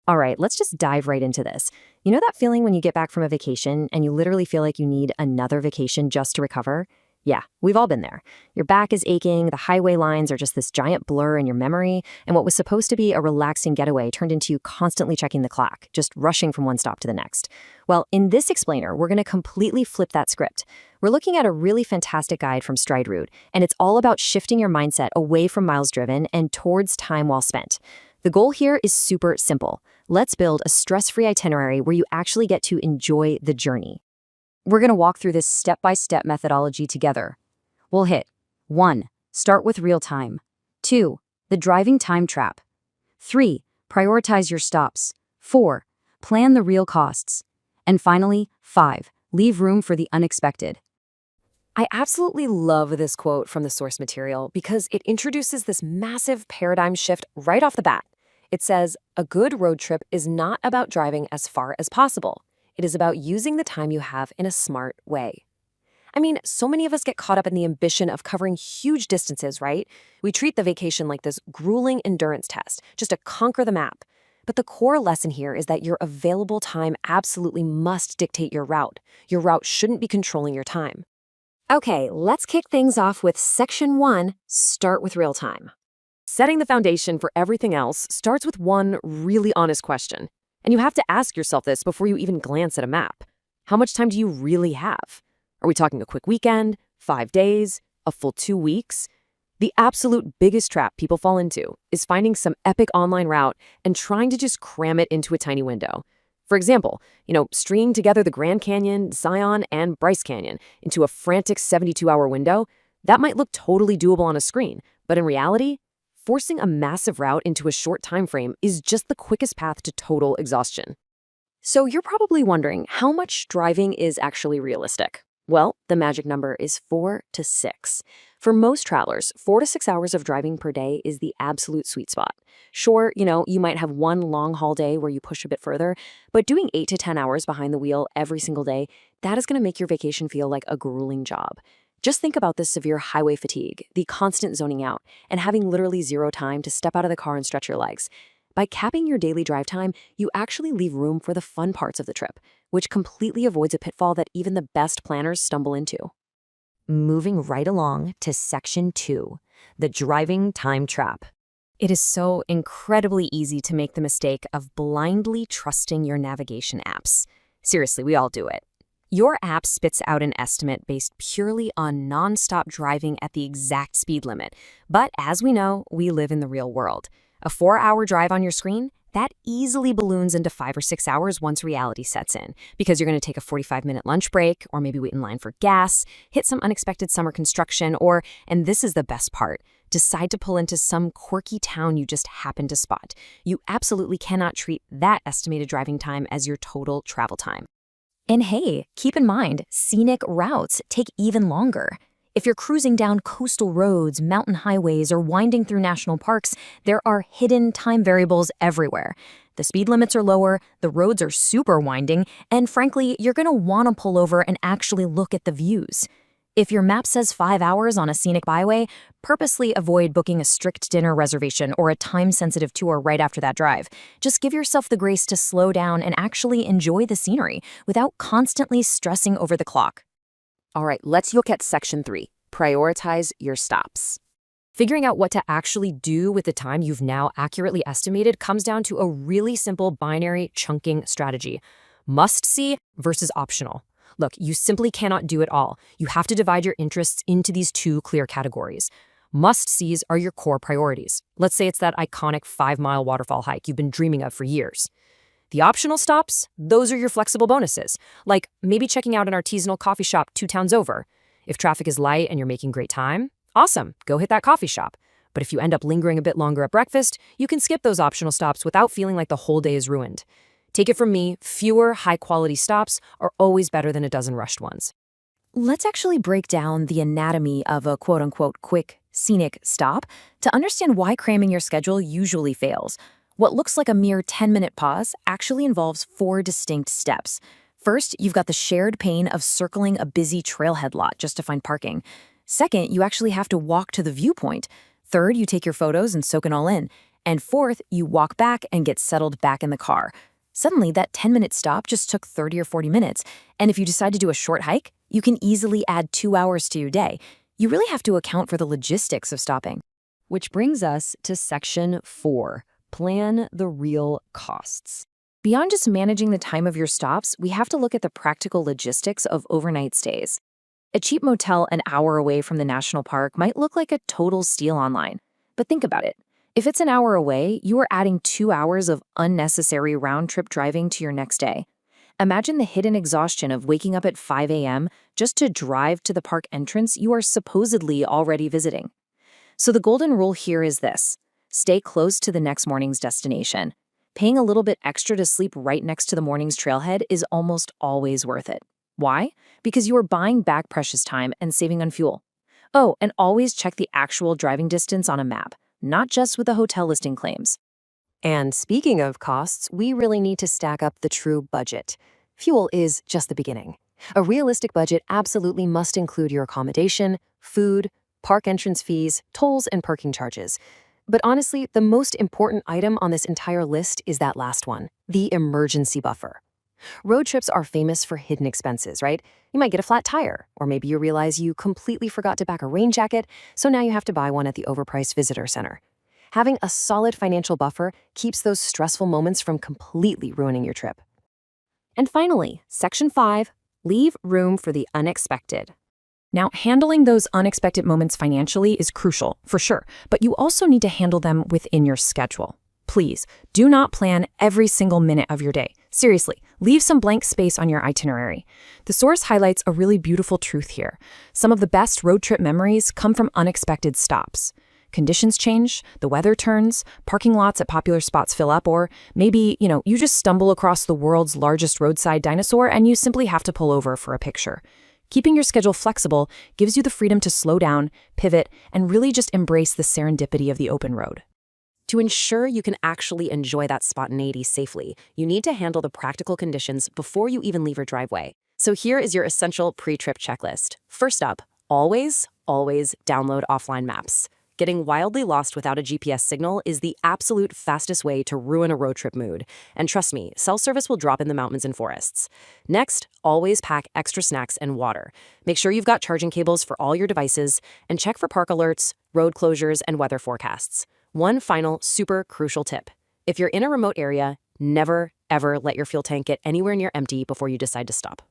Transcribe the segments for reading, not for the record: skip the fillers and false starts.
All right, let's just dive right into this. You know that feeling when you get back from a vacation and you literally feel like you need another vacation just to recover? Yeah, we've all been there. Your back is aching, the highway lines are just this giant blur in your memory, and what was supposed to be a relaxing getaway turned into you constantly checking the clock, just rushing from one stop to the next. Well, in this explainer, we're going to completely flip that script. We're looking at a really fantastic guide from Stride Route, and it's all about shifting your mindset away from miles driven and towards time well spent. The goal here is super simple. Let's build a stress-free itinerary where you actually get to enjoy the journey. We're going to walk through this step-by-step methodology together. We'll hit 1. Start with real time. 2. The driving time trap. 3. Prioritize your stops. 4. Plan the real costs. And finally, 5. Leave room for the unexpected. I absolutely love this quote from the source material because it introduces this massive paradigm shift right off the bat. It says, a good road trip is not about driving as far as possible. It is about using the time you have in a smart way. I mean, so many of us get caught up in the ambition of covering huge distances, right? We treat the vacation like this grueling endurance test, just to conquer the map. But the core lesson here is that your available time absolutely must dictate your route. Your route shouldn't be controlling your time. Okay, let's kick things off with Section 1, Start with Real Time. Setting the foundation for everything else starts with one really honest question. And you have to ask yourself this before you even glance at a map. How much time do you really have? Are we talking a quick weekend, 5 days, a full 2 weeks? The absolute biggest trap people fall into is finding some epic online route and trying to just cram it into a tiny window. For example, stringing together the Grand Canyon, Zion, and Bryce Canyon into a frantic 72-hour window, that might look totally doable on a screen, but in reality, forcing a massive route into a short time frame is just the quickest path to total exhaustion. So you're probably wondering how much driving is actually realistic. Well, the magic number is 4 to 6. For most travelers, 4 to 6 hours of driving per day is the absolute sweet spot. Sure, you might have one long haul day where you push a bit further, but doing 8 to 10 hours behind the wheel every single day, that is going to make your vacation feel like a grueling job. Just think about the severe highway fatigue, the constant zoning out, and having literally zero time to step out of the car and stretch your legs. By capping your daily drive time, you actually leave room for the fun parts of the trip, which completely avoids a pitfall that even the best planners stumble into. Moving right along to Section 2, the driving time trap. It is so incredibly easy to make the mistake of blindly trusting your navigation apps. Seriously, we all do it. Your app spits out an estimate based purely on nonstop driving at the exact speed limit. But as we know, we live in the real world. A 4-hour drive on your screen, that easily balloons into 5 or 6 hours once reality sets in, because you're going to take a 45-minute lunch break, or maybe wait in line for gas, hit some unexpected summer construction, or, and this is the best part, decide to pull into some quirky town you just happen to spot. You absolutely cannot treat that estimated driving time as your total travel time. And hey, keep in mind, scenic routes take even longer. If you're cruising down coastal roads, mountain highways, or winding through national parks, there are hidden time variables everywhere. The speed limits are lower, the roads are super winding, and frankly, you're going to want to pull over and actually look at the views. If your map says 5 hours on a scenic byway, purposely avoid booking a strict dinner reservation or a time-sensitive tour right after that drive. Just give yourself the grace to slow down and actually enjoy the scenery without constantly stressing over the clock. All right, let's look at Section 3, prioritize your stops. Figuring out what to actually do with the time you've now accurately estimated comes down to a really simple binary chunking strategy. Must-see versus optional. Look, you simply cannot do it all. You have to divide your interests into these two clear categories. Must-sees are your core priorities. Let's say it's that iconic 5-mile waterfall hike you've been dreaming of for years. The optional stops, those are your flexible bonuses, like maybe checking out an artisanal coffee shop 2 towns over. If traffic is light and you're making great time, awesome, go hit that coffee shop. But if you end up lingering a bit longer at breakfast, you can skip those optional stops without feeling like the whole day is ruined. Take it from me, fewer high-quality stops are always better than a dozen rushed ones. Let's actually break down the anatomy of a quote-unquote quick, scenic stop to understand why cramming your schedule usually fails. What looks like a mere 10-minute pause actually involves 4 distinct steps. First, you've got the shared pain of circling a busy trailhead lot just to find parking. Second, you actually have to walk to the viewpoint. Third, you take your photos and soak it all in. And fourth, you walk back and get settled back in the car. Suddenly, that 10-minute stop just took 30 or 40 minutes. And if you decide to do a short hike, you can easily add 2 hours to your day. You really have to account for the logistics of stopping. Which brings us to section 4, plan the real costs. Beyond just managing the time of your stops, we have to look at the practical logistics of overnight stays. A cheap motel an hour away from the national park might look like a total steal online. But think about it. If it's an hour away, you are adding 2 hours of unnecessary round-trip driving to your next day. Imagine the hidden exhaustion of waking up at 5 a.m. just to drive to the park entrance you are supposedly already visiting. So the golden rule here is this: stay close to the next morning's destination. Paying a little bit extra to sleep right next to the morning's trailhead is almost always worth it. Why? Because you are buying back precious time and saving on fuel. Oh, and always check the actual driving distance on a map, not just what the hotel listing claims. And speaking of costs, we really need to stack up the true budget. Fuel is just the beginning. A realistic budget absolutely must include your accommodation, food, park entrance fees, tolls, and parking charges. But honestly, the most important item on this entire list is that last one, the emergency buffer. Road trips are famous for hidden expenses, right? You might get a flat tire, or maybe you realize you completely forgot to pack a rain jacket, so now you have to buy one at the overpriced visitor center. Having a solid financial buffer keeps those stressful moments from completely ruining your trip. And finally, section 5, leave room for the unexpected. Now, handling those unexpected moments financially is crucial, for sure, but you also need to handle them within your schedule. Please, do not plan every single minute of your day. Seriously, leave some blank space on your itinerary. The source highlights a really beautiful truth here. Some of the best road trip memories come from unexpected stops. Conditions change, the weather turns, parking lots at popular spots fill up, or maybe, you just stumble across the world's largest roadside dinosaur and you simply have to pull over for a picture. Keeping your schedule flexible gives you the freedom to slow down, pivot, and really just embrace the serendipity of the open road. To ensure you can actually enjoy that spontaneity safely, you need to handle the practical conditions before you even leave your driveway. So here is your essential pre-trip checklist. First up, always download offline maps. Getting wildly lost without a GPS signal is the absolute fastest way to ruin a road trip mood. And trust me, cell service will drop in the mountains and forests. Next, always pack extra snacks and water. Make sure you've got charging cables for all your devices, and check for park alerts, road closures, and weather forecasts. One final super crucial tip. If you're in a remote area, never, ever let your fuel tank get anywhere near empty before you decide to stop.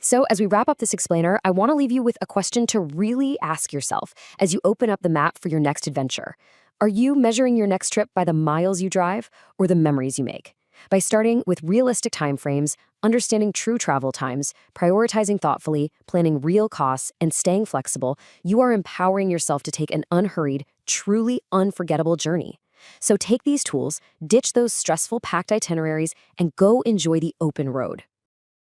So as we wrap up this explainer, I want to leave you with a question to really ask yourself as you open up the map for your next adventure. Are you measuring your next trip by the miles you drive or the memories you make? By starting with realistic timeframes, understanding true travel times, prioritizing thoughtfully, planning real costs, and staying flexible, you are empowering yourself to take an unhurried, truly unforgettable journey. So take these tools, ditch those stressful packed itineraries, and go enjoy the open road.